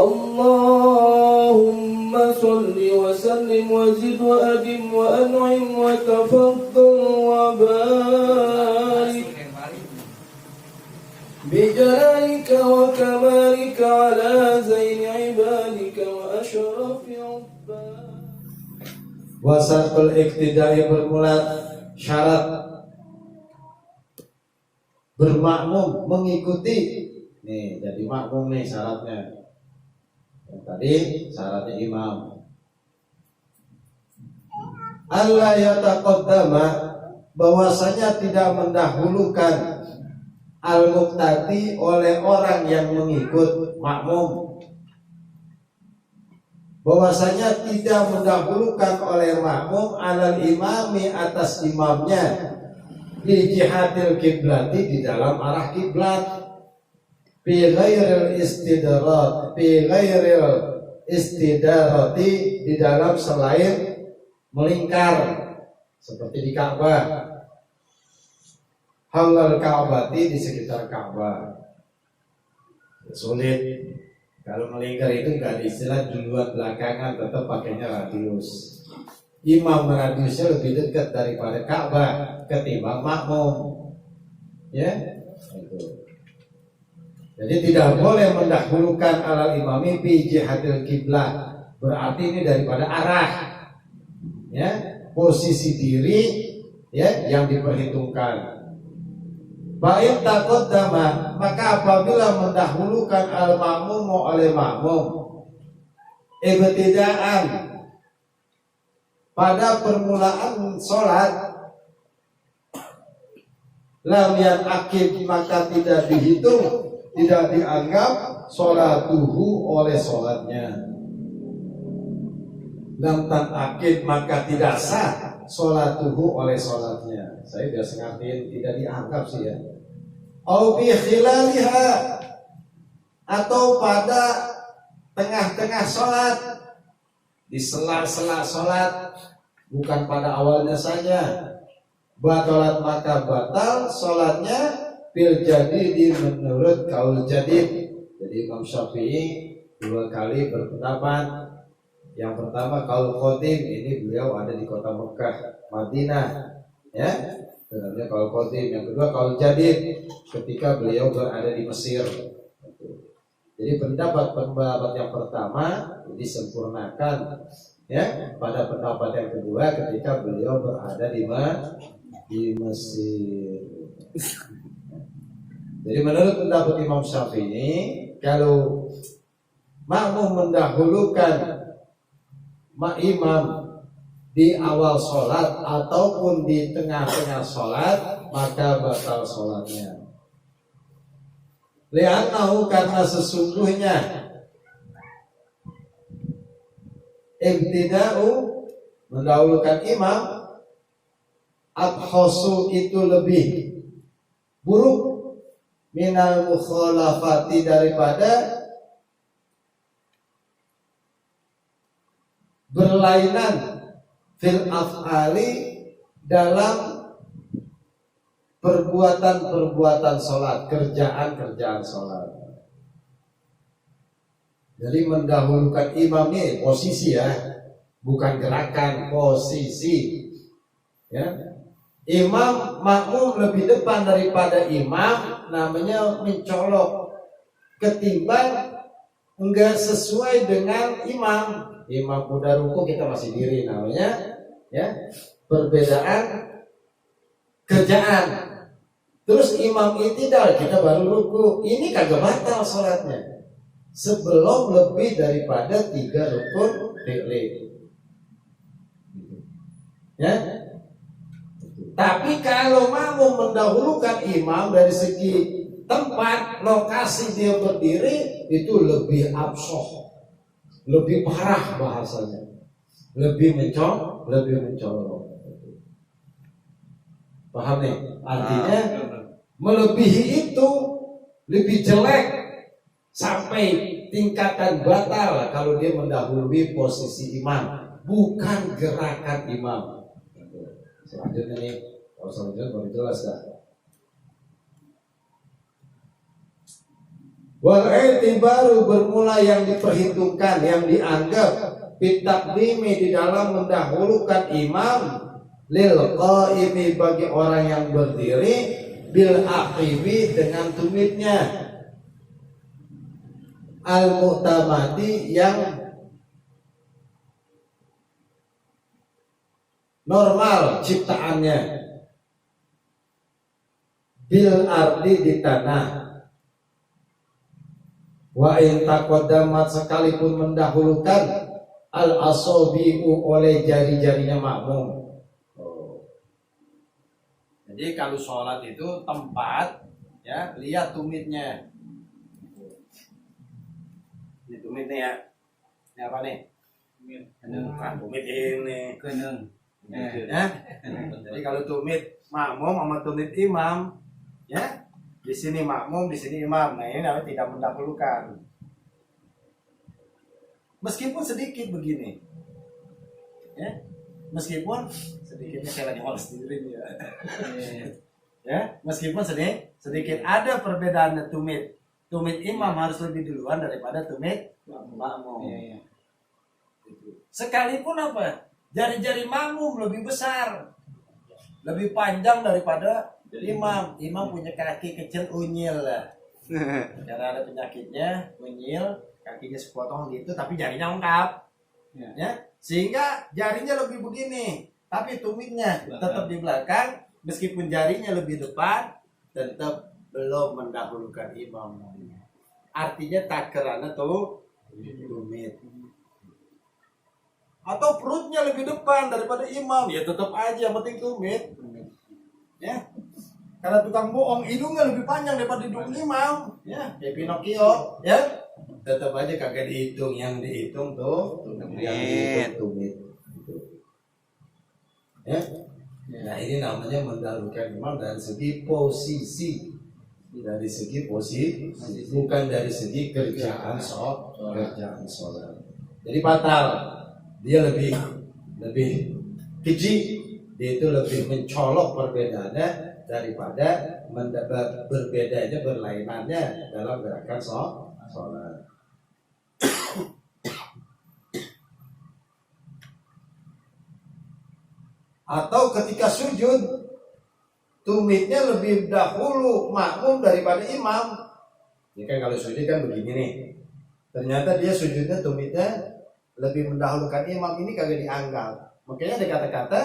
Allahumma salli wa sallim wa zid wa adim wa an'im wa tafaddal wa barik bijalalika wa kamalika ala zaini ibadika wa asyrafi ubbadik. Wasatul iktidai bermula syarat bermakmum mengikuti. Nih jadi makmum nih syaratnya. Yang tadi syaratnya imam. Allah yataqaddama, bahwasanya tidak mendahulukan al-muqtadi oleh orang yang mengikut makmum. Bahwasanya tidak mendahulukan oleh makmum alal imami atas imamnya di jihadil kiblati di dalam arah kiblat, fi ghairil istidarati di dalam selain melingkar seperti di Ka'bah, halal Ka'bati di sekitar Ka'bah. Sulit. Kalau melingkar itu nggak ada istilah duluan belakangan, tetap pakainya radius. Imam radiusnya lebih dekat daripada Ka'bah ketimbang makmum. Ya, itu. Jadi tidak boleh mendahulukan alal imami bi jihadil kiblat. Berarti ini daripada arah. Ya, posisi diri ya yang diperhitungkan. Baik taqaddama, maka apabila mendahulukan al-ma'mum oleh makmum ibtida'an pada permulaan sholat, lam yan'aqid, maka tidak dihitung, tidak dianggap sholatuhu oleh sholatnya. Lam tan'aqid, maka tidak sah sholatuhu oleh sholatnya. Saya biasa ngertiin tidak dianggap sih ya. Au bi khilaliha, atau pada tengah-tengah sholat, di sela-sela sholat, bukan pada awalnya saja. Batalat, maka batal sholatnya bil jadidi menurut kaul jadid. Jadi Imam Syafi'i dua kali berpendapat. Yang pertama kaul khotim, ini beliau ada di kota Mekah, Madinah, ya. Sebenarnya kaul khotim. Yang kedua kaul jadid, ketika beliau berada di Mesir. Jadi pendapat yang pertama disempurnakan, ya, pada pendapat yang kedua ketika beliau berada di Mesir. Jadi menurut pendapat Imam Syafi'i, kalau makmum mendahulukan imam di awal sholat ataupun di tengah-tengah sholat, maka batal sholatnya. Li'annahu, karena sesungguhnya ibtida'u mendahulukan imam, abkhosu itu lebih buruk minal mukhalafati daripada berlainan fil af'ali dalam perbuatan-perbuatan sholat, kerjaan-kerjaan sholat. Jadi mendahulukan imam ini posisi ya, bukan gerakan, posisi. Ya, imam makmum lebih depan daripada imam, namanya mencolok ketimbang enggak sesuai dengan imam. Imam udah ruku kita masih diri, namanya ya perbedaan kerjaan. Terus imam i'tidal kita baru ruku, ini kagak batal sholatnya sebelum lebih daripada 3 rukun fi'li. Ya. Tapi kalau makmum mendahulukan imam dari segi tempat, lokasi dia berdiri, itu lebih absoh, lebih parah bahasanya, lebih mencolok. Paham nih? Artinya melebihi itu lebih jelek sampai tingkatan batal kalau dia mendahului posisi imam, bukan gerakan imam. Selanjutnya nih, kalau selanjutnya baru jelas dah. Wal i'tibaru bermula yang diperhitungkan, yang dianggap bitaqdimi di dalam mendahulukan imam lil qaimi bagi orang yang berdiri bil aqibi dengan tumitnya al mu'tamadi yang normal ciptaannya bil ardi di tanah. Wa in taqaddamat sekalipun mendahulukan al asabi'u oleh jari-jarinya makmum. Jadi kalau sholat itu tempat, ya lihat tumitnya. Ini tumitnya ya. Ini apa nih? Tumit ini. Keneng. Ya. Jadi kalau tumit makmum sama tumit imam, ya. Di sini makmum, di sini imam. Nah, ini namanya tidak mendahulukan. Meskipun sedikit begini. Ya. Meskipun sedikitnya saya lagi males sendiri ya. Ya, meskipun sedikit ada perbedaan tumit. Tumit imam harus lebih duluan daripada tumit makmum. Sekalipun apa? Jari-jari makmum lebih besar. Lebih panjang daripada imam. Imam punya kaki kecil unyil lah. Karena ada penyakitnya unyil, kakinya sepotong gitu tapi jarinya lengkap. Ya. Sehingga jarinya lebih begini, tapi tumitnya tetap di belakang, meskipun jarinya lebih depan, tetap belum mendahulukan imam. Artinya tak kerana tuh tumit. Atau perutnya lebih depan daripada imam, ya tetap aja penting tumit. Ya. Karena tukang bohong hidungnya lebih panjang daripada hidung imam, ya, kayak Pinocchio, ya. Tetap aja kagak dihitung, yang dihitung tuh yang dihitung tumit. Ya. Nah, ini namanya mendahulukan imam dari segi posisi. Dari segi posisi, bukan dari segi kerjaan sholat. Jadi batal. Dia lebih keji, dia itu lebih mencolok perbedaannya daripada berbedanya berlainannya dalam gerakan sholat. Atau ketika sujud, tumitnya lebih dahulu makmum daripada imam. Ini kan kalau sujud kan begini nih. Ternyata dia sujudnya tumitnya lebih mendahulukan imam, ini kagak dianggap. Makanya ada kata-kata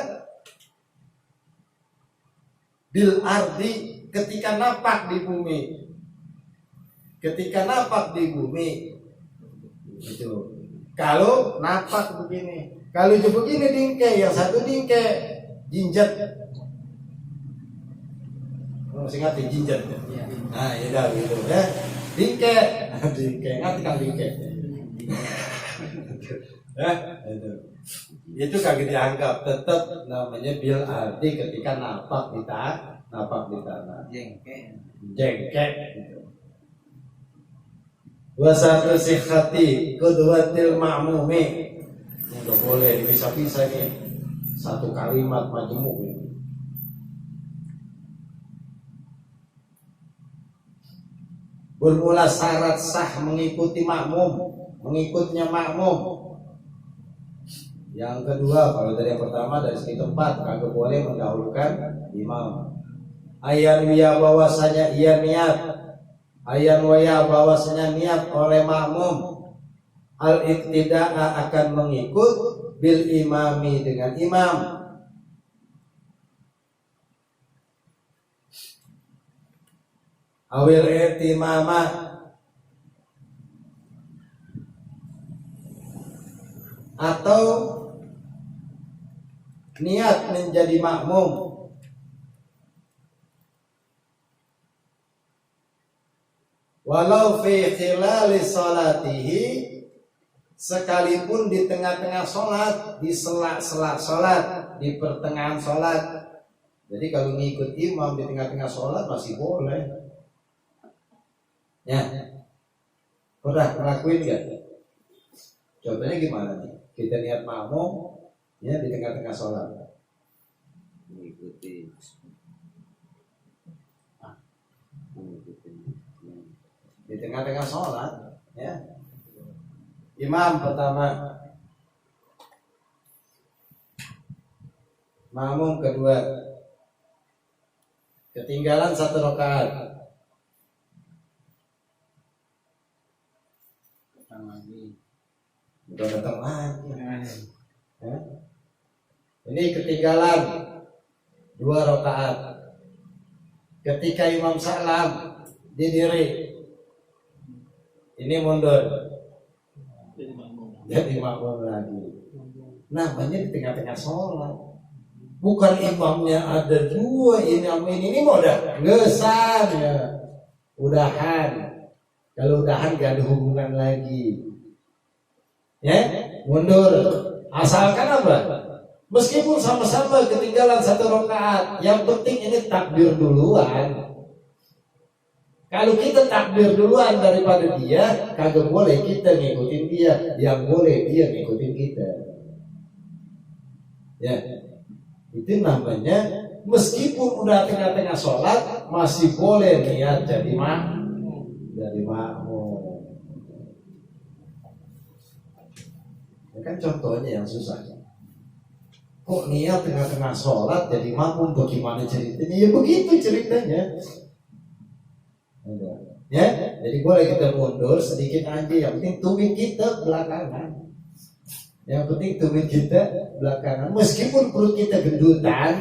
bil ardi ketika napak di bumi. Ketika napak di bumi. Gitu. Kalau napak begini. Kalau itu begini dingke, yang satu dingke jinjat. Masih ngerti jinjat? Ya. Nah, ya dah gitu ya. Dingke, ngerti kan dingke. Ya, itu kagak dianggap, tetap namanya bil ardi ketika napak di tanah. Jengkek gitu. Wasatu sihhati qudwatil ma'mumi. Enggak boleh bisa-bisa nih satu kalimat majemuk ini. Bermula syarat sah mengikuti makmum, mengikutnya makmum. Yang kedua, kalau dari yang pertama dari segi tempat kagak boleh mendahulukan imam. Ayan wiya bahwasanya ia niat, ayan waya bahwasanya niat oleh makmum al-iktida'a akan mengikut bil imami dengan imam. Awil i'timama atau niat menjadi makmum. Walau fi khilali salatihi, sekalipun di tengah-tengah sholat, di sela-sela sholat, di pertengahan sholat. Jadi kalau ngikut imam di tengah-tengah sholat masih boleh. Ya, pernah ngelakuin nggak? Contohnya gimana nih? Kita niat makmum, ya di tengah-tengah sholat. di tengah-tengah sholat, ya. Imam pertama, makmum kedua, ketinggalan 1 rakaat, udah datang lagi, ya. Ini ketinggalan 2 rakaat, ketika imam salam didiri, ini mundur jadi makmum lagi. Namanya di tengah-tengah sholat, bukan imamnya ada 2, ini mau udah ngesan ya, udahan. Kalau udahan gak ada hubungan lagi, ya mundur. Asalkan apa? Meskipun sama-sama ketinggalan 1 rakaat, yang penting ini takbir duluan. Kalau kita takbir duluan daripada dia, kagak boleh kita ngikutin dia, yang boleh dia ngikutin kita. Ya, itu namanya meskipun udah tengah-tengah sholat masih boleh niat jadi makmum. Ya kan contohnya yang susah. Kok niat tengah-tengah sholat jadi makmum, bagaimana ceritanya? Ya begitu ceritanya. Ya, jadi boleh kita mundur sedikit aja, yang penting tumit kita belakangan. Yang penting tumit kita belakangan, meskipun perut kita gendutan,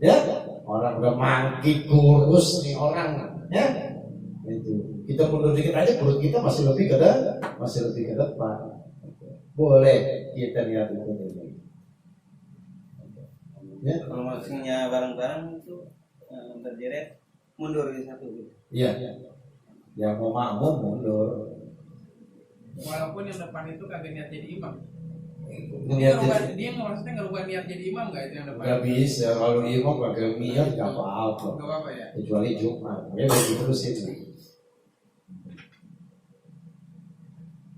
ya. Orang udah mangki kurus nih orang, ya. Itu. Kita mundur dikit aja, perut kita masih lebih ke depan. Boleh kita lihat itu. Ya. Kalau maksudnya bareng-bareng itu berderet mundur di satu gitu. Iya. Yang mau makmum mundur. Walaupun yang depan itu kagak niat jadi imam. Niat Dia maksudnya ngerubah niat jadi imam nggak itu yang depan? nggak bisa, kalau imam kagak niat nggak apa-apa. Nggak apa-apa ya. Kecuali Jumat, ya begitu terus itu.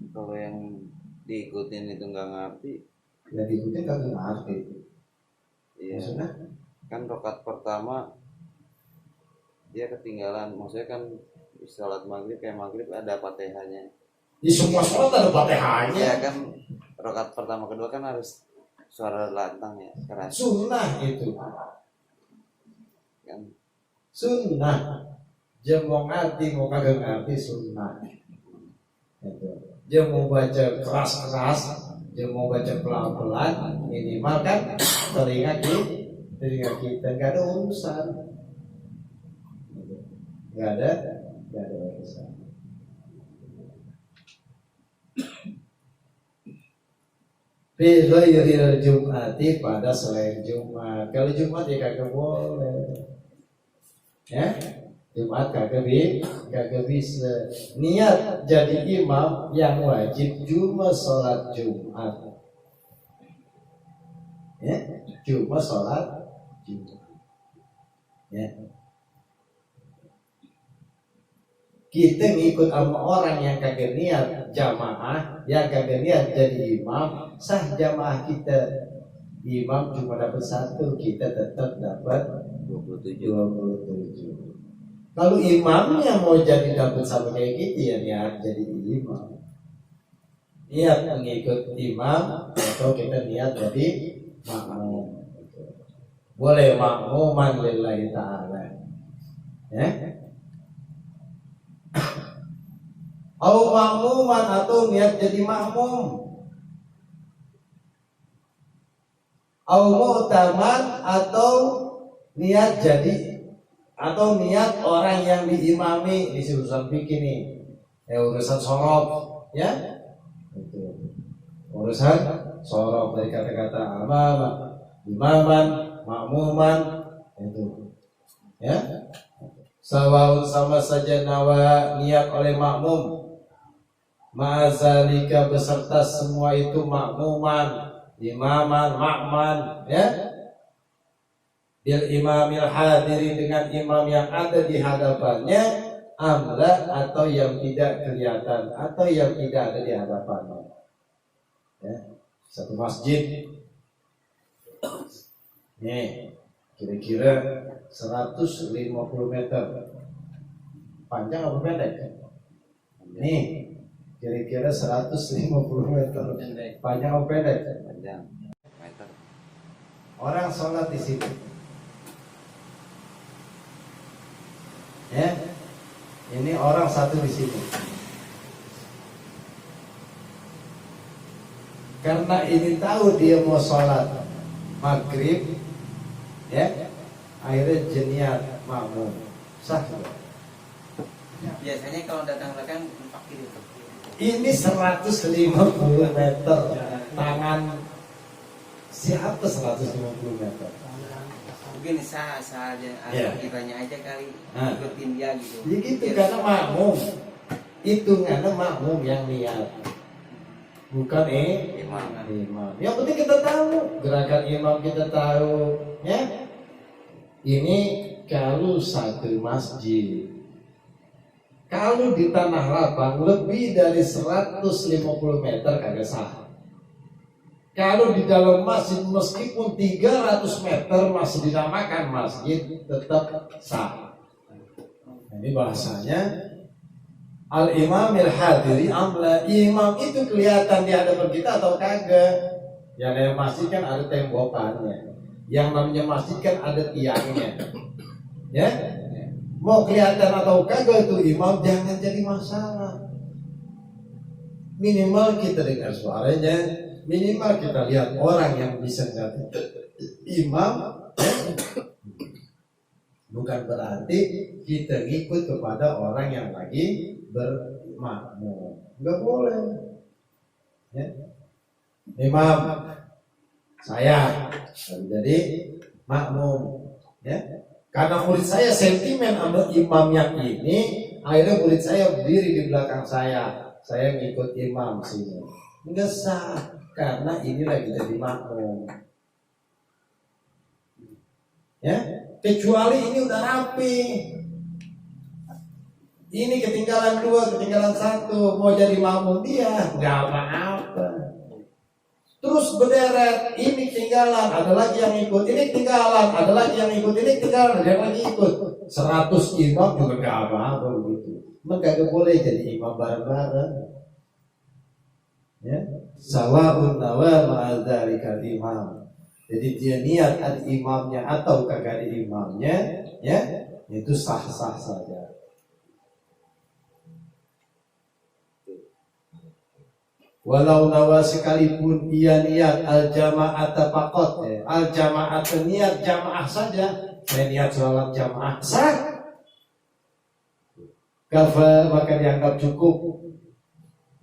Kalau yang diikutin itu nggak ngerti, Ya diikutin kagak ngerti. iya. Maksudnya? Kan rakaat pertama dia ketinggalan, maksudnya kan sholat maghrib kayak maghrib ada fatihahnya. Di semua sholat ada fatihahnya. Ya kan rakaat pertama kedua kan harus suara lantang ya, keras. Sunnah itu. Kan Sunnah. Dia mau ngerti mau kagak ngerti sunnah. Itu. Dia mau baca keras-keras, dia mau baca pelan-pelan, minimal kan telinga kita nggak ada urusan. Nggak ada urusan. Fi ghairil Jum'ati, pada selain Jumat. Kalau Jumat ya kagak boleh. Ya, Jumat kagak bisa. Niat jadi imam yang wajib cuma sholat Jumat. Ya, cuma sholat Jumat. Ya. Kita ngikut sama orang yang kagak niat jamaah, yang kagak niat jadi imam, sah jamaah kita. Imam cuma dapat 1, kita tetap dapat 27. Kalau imamnya mau jadi dapat sama kayak gitu ya niat jadi imam. Niat mengikut imam atau kita niat jadi makmum. Boleh makmuman lillahi ta'ala. Ya. Au makmuman atau niat jadi makmum. Au mu'taman atau niat jadi, atau niat orang yang diimami di urusan fikih nih. Urusan sorof, ya. Itu. Urusan sorof dari kata-kata amama, imaman, makmuman, itu. Ya. Sawaun sama saja nawa niat oleh makmum, ma'azalika beserta semua itu makmuman, imaman, makman, ya. Bil imamil hadiri, dengan imam yang ada di hadapannya, amla atau yang tidak kelihatan, atau yang tidak ada di hadapannya. Ya. Satu masjid, nih kira-kira 150 meter. Panjang apa pendek? Nih, kira-kira 150 meter. Panjang apa pendek? Panjang meter. Orang sholat di situ. Ya, ini orang satu di situ. Karena ini tahu dia mau sholat maghrib, ya, akhirnya jeniat makmum. Sah. Biasanya kalau datang belakang fakir itu. Ini 150 meter. Tangan siapa 150 meter? Mungkin sah aja, Iya. kitanya aja kali Nah. ikutin dia gitu. Ya gitu, karena makmum. Hitungannya makmum yang niat. Bukan Imam. imam. Yang penting kita tahu gerakan imam, kita tahu, ya. Ini kalau satu masjid. Kalau di tanah lapang lebih dari 150 meter kagak sah. Kalau di dalam masjid meskipun 300 meter masih dinamakan masjid, tetap sah. Ini bahasanya al-imamil hadiri amla. Imam itu kelihatan di hadapan kita atau kagak. Yang namanya masjid kan ada tembokannya. Yang namanya masjid kan ada tiangnya. Ya, mau kelihatan atau kagak itu imam jangan jadi masalah. Minimal kita dengar suaranya, minimal kita lihat orang yang bisa jadi imam. Ya. Bukan berarti kita ngikut kepada orang yang lagi bermakmum. Enggak boleh. Ya. Imam saya jadi makmum, ya. Karena murid saya sentimen sama imam yang ini, akhirnya murid saya berdiri di belakang saya ngikut imam sini. Enggak sah, karena ini lagi jadi makmum. Ya, kecuali ini udah rapi. Ini ketinggalan 2, ketinggalan 1, mau jadi makmum dia, nggak apa-apa. Terus berderet, ini ketinggalan, ada lagi yang ikut, ini ketinggalan, ada lagi yang ikut, ini ketinggalan, ada yang lagi ikut. 100 imam juga nggak apa-apa begitu. Maka nggak boleh jadi imam bareng-bareng. Ya, sawa'un nawa ma'adzalika imam. Jadi dia niat ada imamnya atau kagak ada imamnya, ya, itu sah-sah saja. Walau nawa sekalipun ia niat al-jama'at faqat, al-jama'at niat jamaah saja, saya niat sholat jamaah sah, kafa maka dianggap cukup.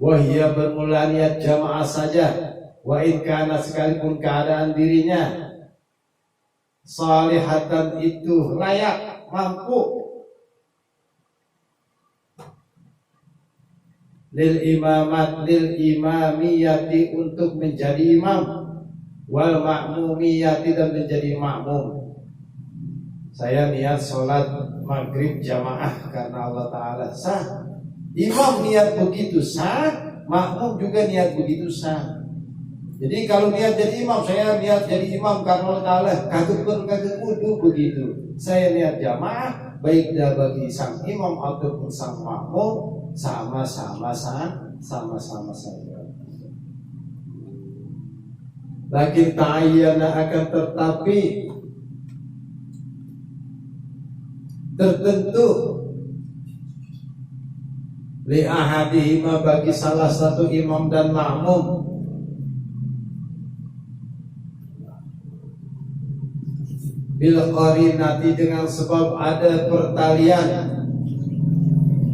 Wahia bermula niat jamaah saja, wa in kana sekalipun keadaan dirinya salihatan itu layak, mampu lil imamiyati untuk menjadi imam, wal makmumiyati dan menjadi makmum. Saya niat sholat maghrib jamaah karena Allah Ta'ala sah. Imam niat begitu sah, makmum juga niat begitu sah. Jadi kalau niat jadi imam, saya niat jadi imam karena Allah Ta'ala, kagak kudu begitu. Saya niat jamaah, baik bagi sang imam ataupun sang makmum, sama-sama saja. Lakin ta'ayyana akan tetapi tertentu li ahadihima bagi salah satu imam dan makmum bil qarinati dengan sebab ada pertalian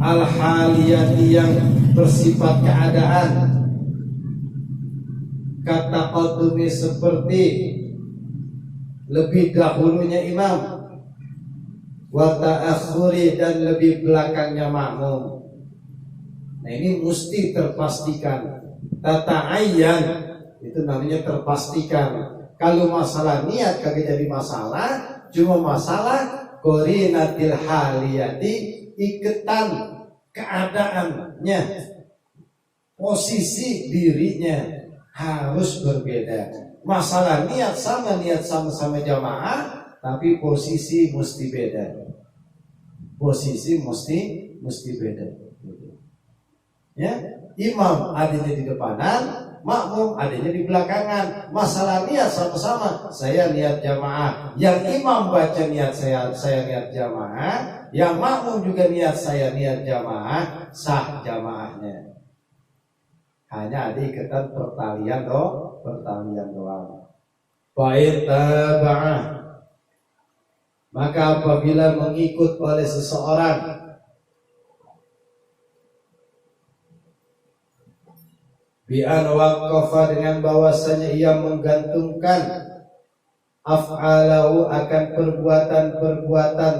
al-haliyati yang bersifat keadaan, kata qadumi seperti lebih dahulunya imam, wa ta'akhuri dan lebih belakangnya makmum. Nah ini mesti terpastikan. Tata'ayyan itu namanya terpastikan. Kalau masalah niat kagak jadi masalah, cuma masalah qarinatil haliyati, iketan keadaannya, posisi dirinya harus berbeda. Masalah niat sama-sama jamaah, tapi posisi mesti beda. Posisi mesti beda. Ya, imam adanya di depanan, makmum adanya di belakangan. Masalah niat sama-sama, saya niat jamaah. Yang imam baca niat saya niat jamaah. Yang makmum juga niat saya niat jamaah, sah jamaahnya. Hanya ada ikatan pertalian doang. Fa'in taba'ah, maka apabila mengikut oleh seseorang bi'an waqafa, dengan bahwasanya ia menggantungkan af'alahu akan perbuatan-perbuatan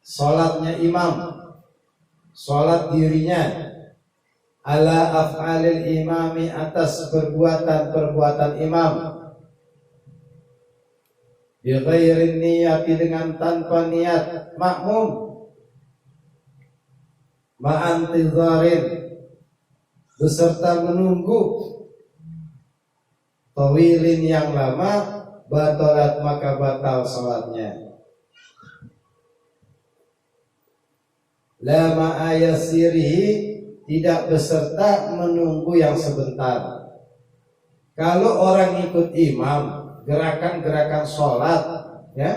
salatnya imam, salat dirinya, ala af'alil imami, atas perbuatan-perbuatan imam, bi ghairi niyati, dengan tanpa niat, makmum ma'antizarin, beserta menunggu, tawilin yang lama, batalat maka batal salatnya. La ma'ayasirihi, tidak beserta menunggu yang sebentar. Kalau orang ikut imam gerakan-gerakan sholat, ya,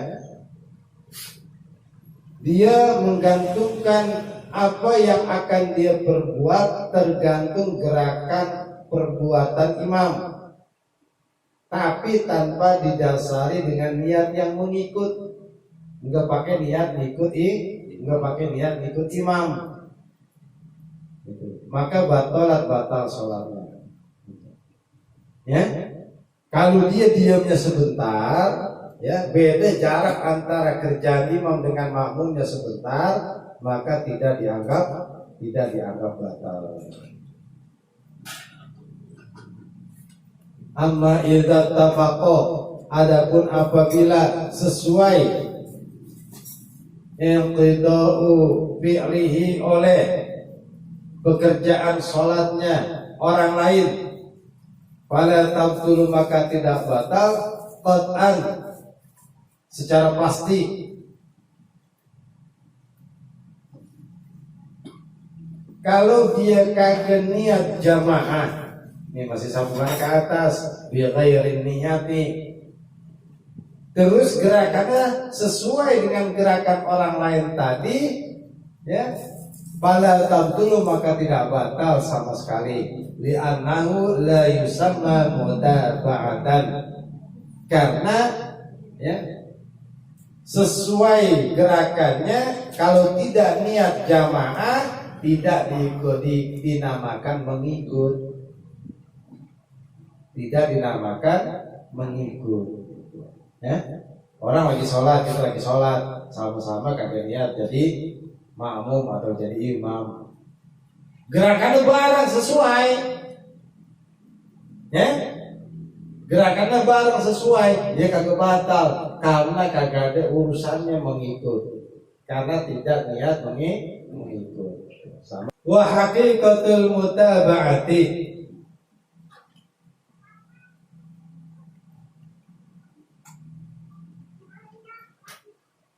dia menggantungkan apa yang akan dia perbuat tergantung gerakan perbuatan imam, tapi tanpa didasari dengan niat yang mengikut. Enggak pakai niat ngikut imam, maka batal sholatnya. Ya, kalau dia diamnya sebentar, ya, beda jarak antara kerjaan imam dengan makmumnya sebentar, maka tidak dianggap batal. Amma idza tafaqo, adapun apabila sesuai inqida'u fi'lihi, oleh pekerjaan sholatnya orang lain, fala tabtulu, maka tidak batal qat'an, secara pasti. Kalau dia kagak niat jamaah, ini masih sambungan ke atas, bi ghairi niyati, terus gerakannya sesuai dengan gerakan orang lain tadi, ya, fala tabtulu, maka tidak batal sama sekali. Li'annahu la yusamma mutaba'atan, karena, ya, sesuai gerakannya, kalau tidak niat jamaah tidak dinamakan mengikut, ya. Orang lagi sholat, kita lagi sholat, sama-sama kagak niat jadi makmum atau jadi imam, gerakannya bareng sesuai, ya, gerakannya bareng sesuai, dia kagak batal karena kagak ada urusannya mengikut, karena tidak niat mengikut. Sama. Wa haqiqatul mutaba'ati,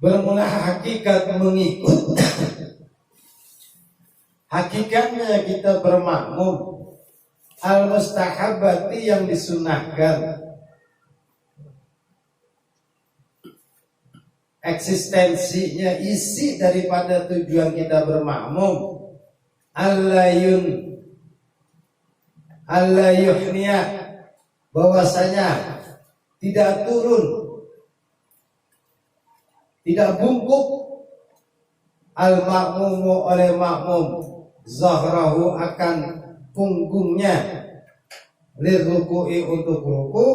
bermula hakikat mengikut. Hakikatnya kita bermakmum, al-mustahabati, yang disunahkan. Eksistensinya, isi daripada tujuan kita bermakmum, Allah yuhniya, bahwasanya tidak turun, tidak bungkuk, al-makmumu, oleh makmum, zahrahu, akan punggungnya, lirruku'i, untuk ruku,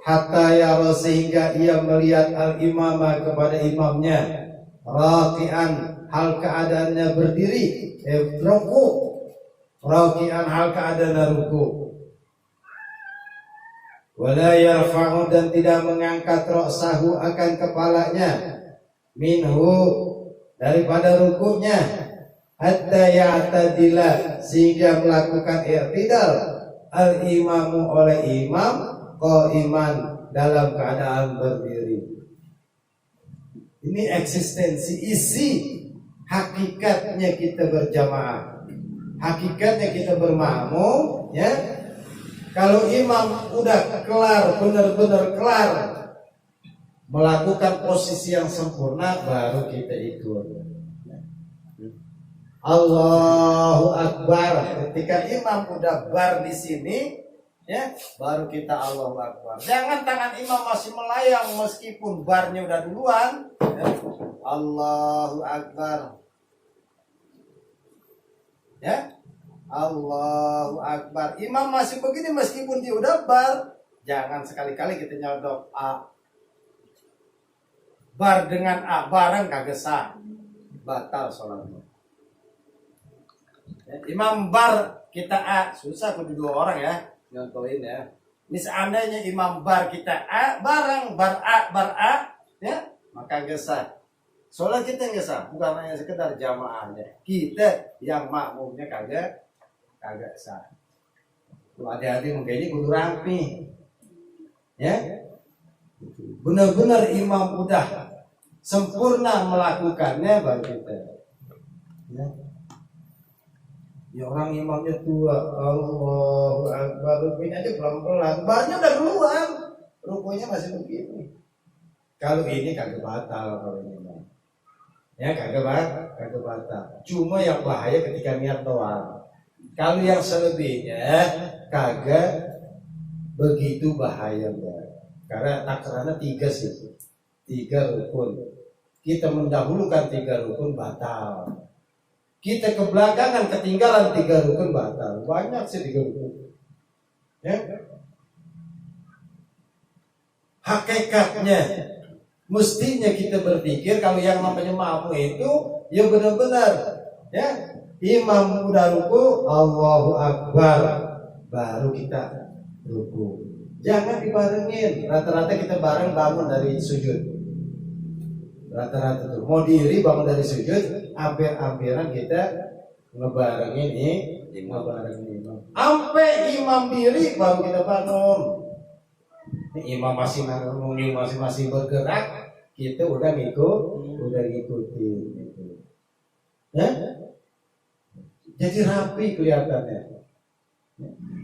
hatta yara, sehingga ia melihat al-imama, kepada imamnya, raki'an, hal keadaannya berdiri, ruku, raki'an, hal keadaannya ruku, wala yarfa'u, dan tidak mengangkat ra'sahu, akan kepalanya, minhu, daripada rukunya, hatta ya'tadila, sehingga melakukan i'tidal, al-imamu, oleh imam, qaiman, dalam keadaan berdiri. Ini eksistensi, isi hakikatnya kita berjamaah, hakikatnya kita bermakmum, ya. Kalau imam udah kelar, benar-benar kelar melakukan posisi yang sempurna, baru kita ikut. Allahu Akbar. Ketika imam udah bar di sini, ya, baru kita Allahu Akbar. Jangan tangan imam masih melayang meskipun barnya udah duluan, ya. Allahu Akbar. Ya, Allahu Akbar. Imam masih begini meskipun dia udah bar, jangan sekali-kali kita nyodok A. Bar dengan A bareng kagak sah, batal sholatnya. Ya, imam bar kita A, susah kudu 2 orang ya nyontohin ya. Ini seandainya imam bar kita A bareng bar A, ya, maka kagak sah. Sholat kita nggak sah, bukan hanya sekedar jamaahnya, kita yang makmumnya kagak sah. Tuh hati-hati mungkin ini kudu rapi, ya. Benar-benar imam udah sempurna melakukannya baru kita. Ya. Ya orang imamnya tua, Allahu Akbar, rukunya aja pelan-pelan, barnya udah duluan, rukunya masih begini. Kalau ini kagak batal kalau ini. Ya kagak batal. Cuma yang bahaya ketika niat doang. Kalau yang selebihnya kagak begitu bahayanya. Karena takarannya 3 sih. 3 rukun. Kita mendahulukan 3 rukun batal. Kita kebelakangan ketinggalan 3 rukun batal. Banyak sih 3 rukun. Ya. Hakikatnya mestinya kita berpikir kalau yang namanya makmum itu ya benar-benar, ya, imam udah ruku, Allahu Akbar, baru kita ruku. Jangan dibarengin. Rata-rata kita bareng bangun dari sujud. Rata-rata tuh mau diri bangun dari sujud, hampir-hampiran kita ngebarengin imam. Sampai imam diri baru kita bangun. Ini imam masih nanggung, masih bergerak, kita udah ngikutin gitu. Ya? Jadi rapi kelihatannya.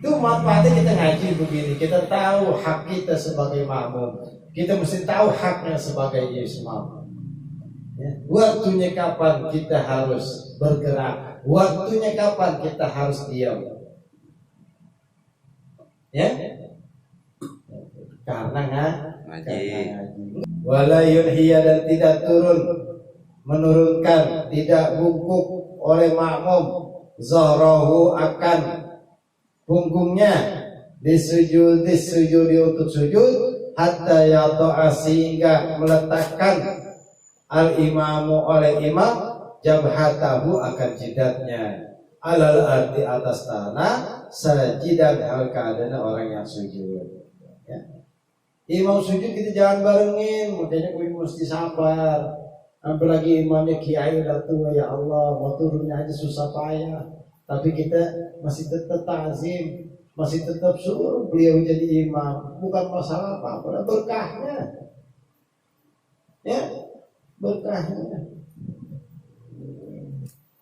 Itu manfaatnya kita ngaji begini, kita tahu hak kita sebagai makmum, kita mesti tahu haknya sebagai imam. Ya. Waktunya kapan kita harus bergerak, waktunya kapan kita harus diam. Ya? Karena ngaji. Wala yunhiya, dan tidak menurunkan, tidak bungkuk oleh makmum zahrahu akan punggungnya disujud untuk sujud hatta yata'a, sehingga meletakkan al imamu oleh imam jabhatahu akan jidatnya alal ardi atas tanah sajidan hal keadaan orang yang sujud. Ya. Imam sujud kita jangan barengin, makanya kita mesti sabar. Apalagi imamnya kiai udah tua, ya Allah, mau turunnya aja susah payah. Tapi kita masih tetap ta'zim, masih tetap suruh beliau jadi imam. Bukan masalah apa-apa, berkahnya. Ya, berkahnya.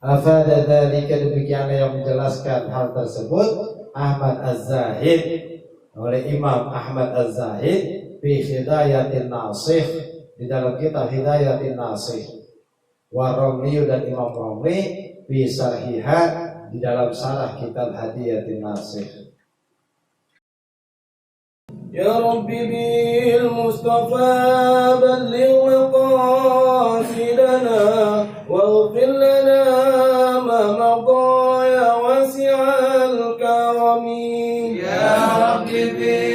Afada dzalika, demikian yang menjelaskan hal tersebut Ahmad Az-Zahid, oleh Imam Ahmad Az-Zahid fi Hidayatin Nasih, di dalam kitab Hidayatin Nasih, wa Ramli, dan Imam Ramli fi Sarhiha, di dalam sarah kitab Hadiyatin Nasih. Ya Rabbi bil Mustafa balligh maqasidana waghfir lana ma madha ya wasi'al karami. Ya Rabbi bil